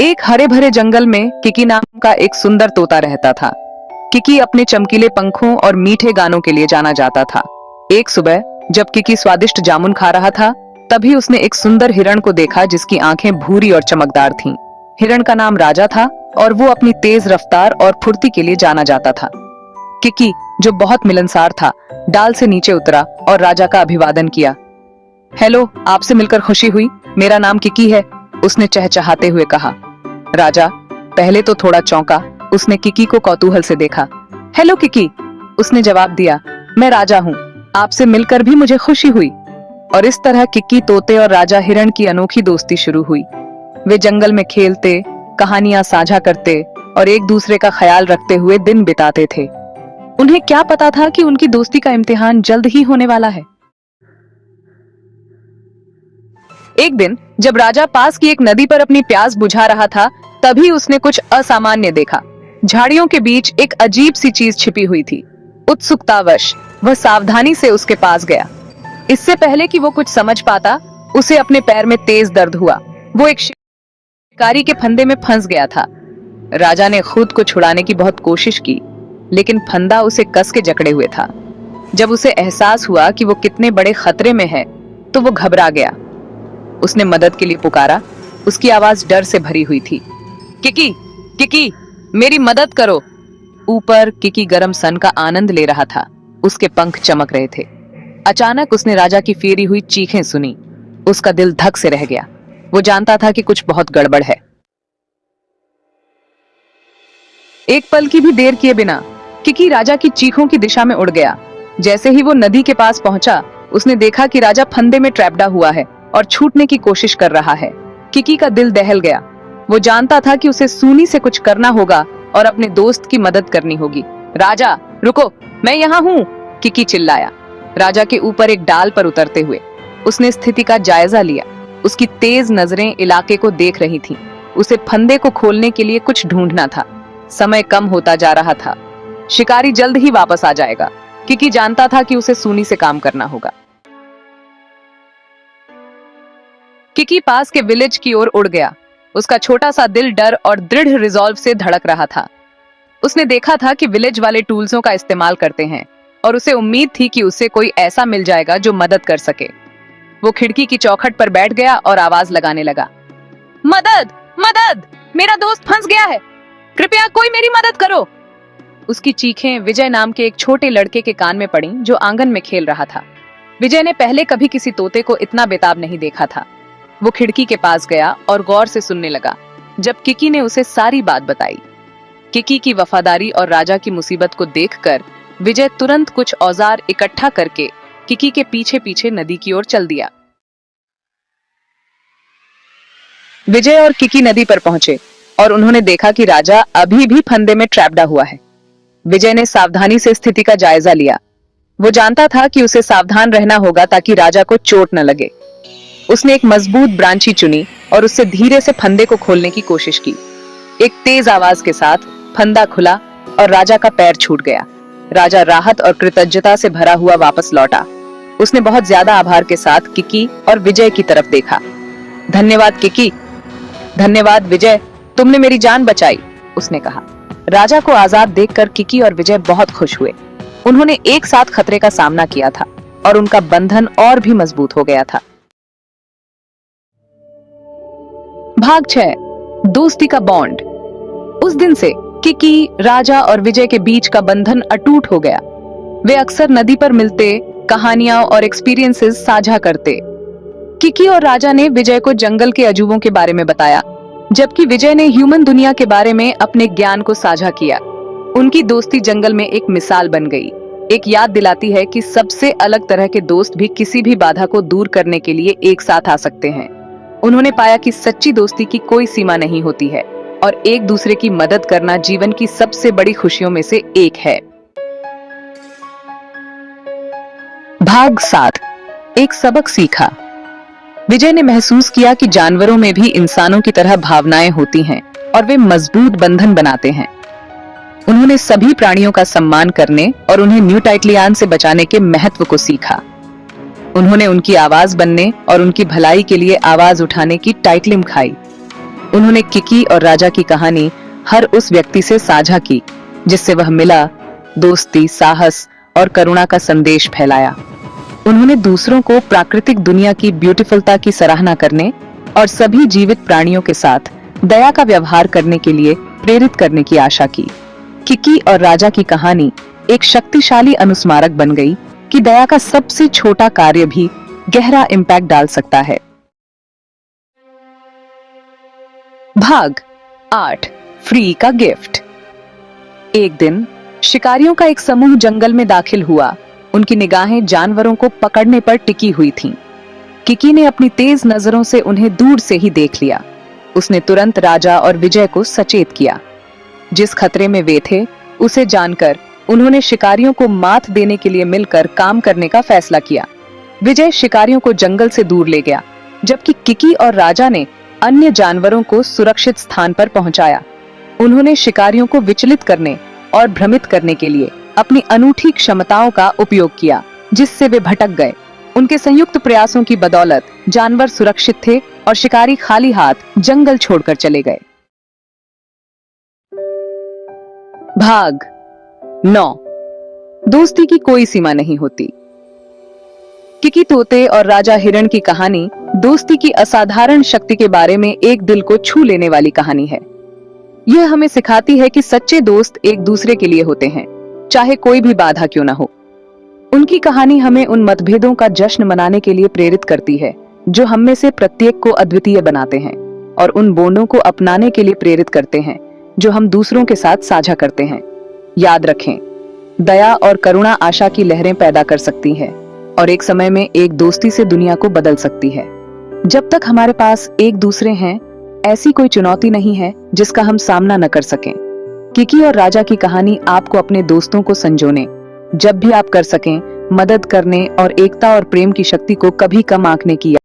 एक हरे भरे जंगल में किकी नाम का एक सुंदर तोता रहता था। किकी अपने चमकीले पंखों और मीठे गानों के लिए जाना जाता था। एक सुबह जब किकी स्वादिष्ट जामुन खा रहा था, तभी उसने एक सुंदर हिरण को देखा जिसकी आंखें भूरी और चमकदार थीं। हिरण का नाम राजा था और वो अपनी तेज रफ्तार और फुर्ती के लिए जाना जाता था। किकी, जो बहुत मिलनसार था, डाल से नीचे उतरा और राजा का अभिवादन किया। हेलो, आपसे मिलकर खुशी हुई। मेरा नाम किकी है, उसने चहचहाते हुए कहा। राजा पहले तो थोड़ा चौंका। उसने किकी को कौतूहल से देखा। हेलो किकी, उसने जवाब दिया। मैं राजा हूँ, आपसे मिलकर भी मुझे खुशी हुई। और इस तरह किकी तोते और राजा हिरण की अनोखी दोस्ती शुरू हुई। वे जंगल में खेलते, कहानियां साझा करते और एक दूसरे का ख्याल रखते हुए दिन बिताते थे। उन्हें क्या पता था कि उनकी दोस्ती का इम्तिहान जल्द ही होने वाला है। एक दिन जब राजा पास की एक नदी पर अपनी प्यास बुझा रहा था, तभी उसने कुछ असामान्य देखा। झाड़ियों के बीच एक अजीब सी चीज छिपी हुई थी। उत्सुकतावश वह सावधानी से उसके पास गया। इससे पहले कि वो कुछ समझ पाता, उसे अपने पैर में तेज दर्द हुआ। वो एक शिकारी के फंदे में फंस गया था। राजा ने खुद को छुड़ाने की बहुत कोशिश की, लेकिन फंदा उसे कस के जकड़े हुए था। जब उसे एहसास हुआ कि वो कितने बड़े खतरे में है, तो वो घबरा गया। उसने मदद के लिए पुकारा। उसकी आवाज डर से भरी हुई थी। किकी, किकी, मेरी मदद करो। ऊपर किकी गरम सन का आनंद ले रहा था। उसके पंख चमक रहे थे। अचानक उसने राजा की फेरी हुई चीखें सुनी। उसका दिल धक से रह गया। वो जानता था कि कुछ बहुत गड़बड़ है। एक पल की भी देर किए बिना किकी राजा की चीखों की दिशा में उड़ गया। जैसे ही वो नदी के पास पहुंचा, उसने देखा कि राजा फंदे में ट्रैपडा हुआ है और छूटने की कोशिश कर रहा है। किकी का दिल दहल गया। वो जानता था कि उसे सूनी से कुछ करना होगा और अपने दोस्त की मदद करनी होगी। राजा रुको, मैं यहाँ हूँ, किकी चिल्लाया। राजा के ऊपर एक डाल पर उतरते हुए उसने स्थिति का जायजा लिया। उसकी तेज नजरें इलाके को देख रही थीं। उसे फंदे को खोलने के लिए कुछ ढूंढना था। समय कम होता जा रहा था। शिकारी जल्द ही वापस आ जाएगा। किकी जानता था कि उसे सूनी से काम करना होगा। किकी पास के विलेज की ओर उड़ गया। उसका छोटा सा दिल डर और दृढ़ रिजॉल्व से धड़क रहा था। उसने देखा था कि विलेज वाले टूल्सों का इस्तेमाल करते हैं और उसे उम्मीद थी कि उसे कोई ऐसा मिल जाएगा जो मदद कर सके। वो खिड़की की चौखट पर बैठ गया और आवाज लगाने लगा। मदद, मदद, मेरा दोस्त फंस गया है, कृपया कोई मेरी मदद करो। उसकी चीखें विजय नाम के एक छोटे लड़के के कान में पड़ी, जो आंगन में खेल रहा था। विजय ने पहले कभी किसी तोते को इतना बेताब नहीं देखा था। वो खिड़की के पास गया और गौर से सुनने लगा। जब किकी ने उसे सारी बात बताई, किकी की वफादारी और राजा की मुसीबत को देखकर विजय तुरंत कुछ औजार इकट्ठा करके किकी के पीछे पीछे नदी की ओर चल दिया। विजय और किकी नदी पर पहुंचे और उन्होंने देखा कि राजा अभी भी फंदे में ट्रैपडा हुआ है। विजय ने सावधानी से स्थिति का जायजा लिया। वो जानता था कि उसे सावधान रहना होगा ताकि राजा को चोट न लगे। उसने एक मजबूत ब्रांची चुनी और उससे धीरे से फंदे को खोलने की कोशिश की। एक तेज आवाज के साथ फंदा खुला और राजा का पैर छूट गया। राजा राहत और कृतज्ञता से भरा हुआ वापस लौटा। उसने बहुत ज्यादा आभार के साथ किकी और विजय की तरफ देखा। धन्यवाद किकी, धन्यवाद विजय, तुमने मेरी जान बचाई, उसने कहा। राजा को आजाद देखकर किकी और विजय बहुत खुश हुए। उन्होंने एक साथ खतरे का सामना किया था और उनका बंधन और भी मजबूत हो गया था। भाग 6, दोस्ती का बॉन्ड। उस दिन से किकी, राजा और विजय के बीच का बंधन अटूट हो गया। वे अक्सर नदी पर मिलते, कहानियां और एक्सपीरियंसेस साझा करते। किकी और राजा ने विजय को जंगल के अजूबों के बारे में बताया, जबकि विजय ने ह्यूमन दुनिया के बारे में अपने ज्ञान को साझा किया। उनकी दोस्ती जंगल में एक मिसाल बन गई, एक याद दिलाती है कि सबसे अलग तरह के दोस्त भी किसी भी बाधा को दूर करने के लिए एक साथ आ सकते हैं। उन्होंने पाया कि सच्ची दोस्ती की कोई सीमा नहीं होती है और एक दूसरे की मदद करना जीवन की सबसे बड़ी खुशियों में से एक है। भाग 7, एक सबक सीखा। विजय ने महसूस किया कि जानवरों में भी इंसानों की तरह भावनाएं होती हैं और वे मजबूत बंधन बनाते हैं। उन्होंने सभी प्राणियों का सम्मान करने और उन्हें न्यू टाइटलियान से बचाने के महत्व को सीखा। उन्होंने उनकी आवाज बनने और उनकी भलाई के लिए आवाज उठाने की टाइटलिम खाई। उन्होंने किकी और राजा की कहानी हर उस व्यक्ति से साझा की जिससे वह मिला, दोस्ती, साहस और करुणा का संदेश फैलाया। उन्होंने दूसरों को प्राकृतिक दुनिया की ब्यूटीफुलता की सराहना करने और सभी जीवित प्राणियों के साथ दया का व्यवहार करने के लिए प्रेरित करने की आशा की। किकी और राजा की कहानी एक शक्तिशाली अनुस्मारक बन गई कि दया का सबसे छोटा कार्य भी गहरा इम्पैक्ट डाल सकता है। भाग 8 फ्री का गिफ्ट। एक दिन शिकारियों का एक समूह जंगल में दाखिल हुआ। उनकी निगाहें जानवरों को पकड़ने पर टिकी हुई थीं। किकी ने अपनी तेज नजरों से उन्हें दूर से ही देख लिया। उसने तुरंत राजा और विजय को सचेत किया। जिस खतरे में वे थे उसे जानकर उन्होंने शिकारियों को मात देने के लिए मिलकर काम करने का फैसला किया। विजय शिकारियों को जंगल से दूर ले गया, जबकि किकी और राजा ने अन्य जानवरों को सुरक्षित स्थान पर पहुंचाया। उन्होंने शिकारियों को विचलित करने और भ्रमित करने के लिए अपनी अनूठी क्षमताओं का उपयोग किया, जिससे वे भटक गए। उनके संयुक्त प्रयासों की बदौलत जानवर सुरक्षित थे और शिकारी खाली हाथ जंगल छोड़कर चले गए। भाग 9 दोस्ती की कोई सीमा नहीं होती। किकी तोते और राजा हिरण की कहानी दोस्ती की असाधारण शक्ति के बारे में एक दिल को छू लेने वाली कहानी है। यह हमें सिखाती है कि सच्चे दोस्त एक दूसरे के लिए होते हैं, चाहे कोई भी बाधा क्यों ना हो। उनकी कहानी हमें उन मतभेदों का जश्न मनाने के लिए प्रेरित करती है जो हम में से प्रत्येक को अद्वितीय बनाते हैं, और उन बॉन्डों को अपनाने के लिए प्रेरित करते हैं जो हम दूसरों के साथ साझा करते हैं। याद रखें, दया और करुणा आशा की लहरें पैदा कर सकती है और एक समय में एक दोस्ती से दुनिया को बदल सकती है। जब तक हमारे पास एक दूसरे हैं, ऐसी कोई चुनौती नहीं है जिसका हम सामना न कर सकें। किकी और राजा की कहानी आपको अपने दोस्तों को संजोने, जब भी आप कर सकें, मदद करने और एकता और प्रेम की शक्ति को कभी कम आंकने की